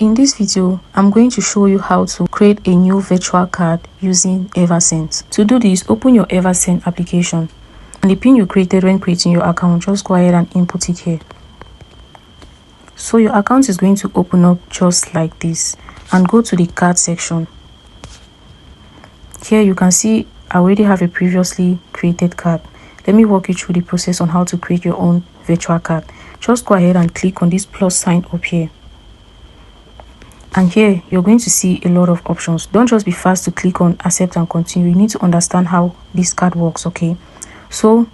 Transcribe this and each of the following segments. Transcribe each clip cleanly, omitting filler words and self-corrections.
In this video, I'm going to show you how to create a new virtual card using Eversend. To do this, open your Eversend application and the pin you created when creating your account, just go ahead and input it here. So your account is going to open up just like this, and go to the card section. Here you can see I already have a previously created card. Let me walk you through the process on how to create your own virtual card. Just go ahead and click on this plus sign up here. And here you're going to see a lot of options. Don't just be fast to click on accept and continue. You need to understand how this card works, okay? So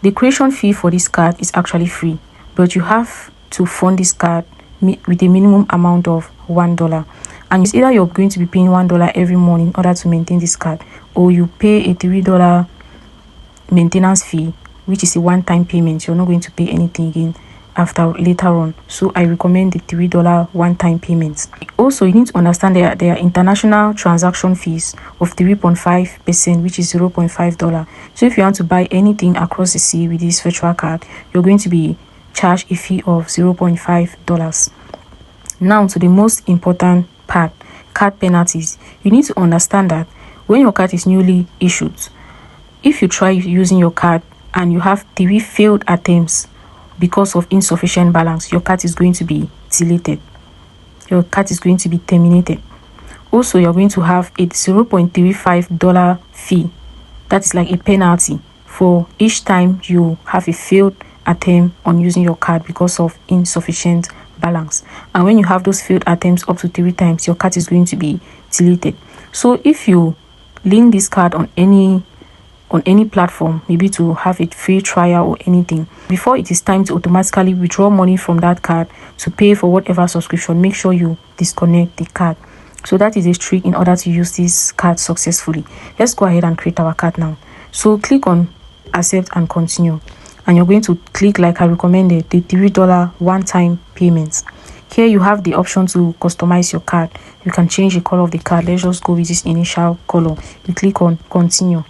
the creation fee for this card is actually free, but you have to fund this card with a minimum amount of $1. And it's either you're going to be paying $1 every month in order to maintain this card, or you pay a $3 maintenance fee, which is a one-time payment. You're not going to pay anything again after later on. So I recommend the $3 one-time payments. Also, you need to understand that there are international transaction fees of 3.5%, which is $0.5. So if you want to buy anything across the sea with this virtual card, you're going to be charged a fee of $0.5. Now to the most important part, card penalties. You need to understand that when your card is newly issued, if you try using your card and you have 3 failed attempts because of insufficient balance, your card is going to be deleted. Your card is going to be terminated. Also, you're going to have a $0.35 fee. That's like a penalty for each time you have a failed attempt on using your card because of insufficient balance. And when you have those failed attempts up to 3 times, your card is going to be deleted. So if you link this card on any platform, maybe to have a free trial or anything, before it is time to automatically withdraw money from that card to pay for whatever subscription, make sure you disconnect the card. So that is a trick in order to use this card successfully. Let's go ahead and create our card now. So click on accept and continue, and you're going to click, like I recommended, the $3 one-time payments. Here you have the option to customize your card. You can change the color of the card. Let's just go with this initial color. You click on continue.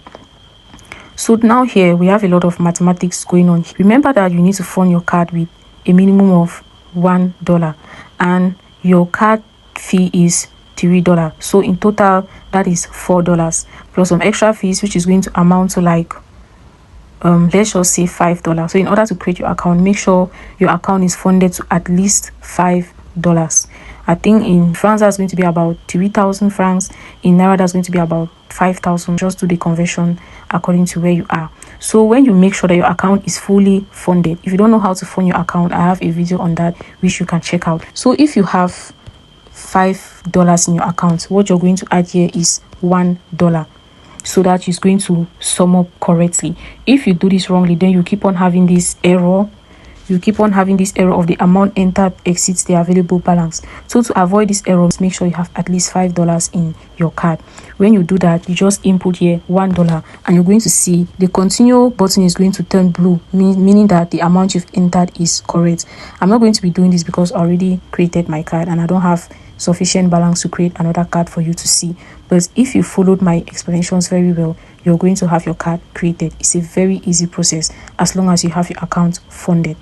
So now here we have a lot of mathematics going on. Remember that you need to fund your card with a minimum of $1, and your card fee is $3. So in total that is $4 plus some extra fees, which is going to amount to like let's just say $5. So in order to create your account, make sure your account is funded to at least $5. I think in France that's going to be about 3,000 francs. In Naira that's going to be about 5,000. Just do the conversion according to where you are. So when you make sure that your account is fully funded, if you don't know how to fund your account, I have a video on that which you can check out. So if you have $5 in your account, what you're going to add here is $1, so that is going to sum up correctly. If you do this wrongly, then you keep on having this error. You keep on having this error of the amount entered exceeds the available balance. So to avoid this error, make sure you have at least $5 in your card. When you do that, you just input here $1, and you're going to see the continue button is going to turn blue, meaning that the amount you've entered is correct. I'm not going to be doing this because I already created my card and I don't have sufficient balance to create another card for you to see. But if you followed my explanations very well, you're going to have your card created. It's a very easy process as long as you have your account funded.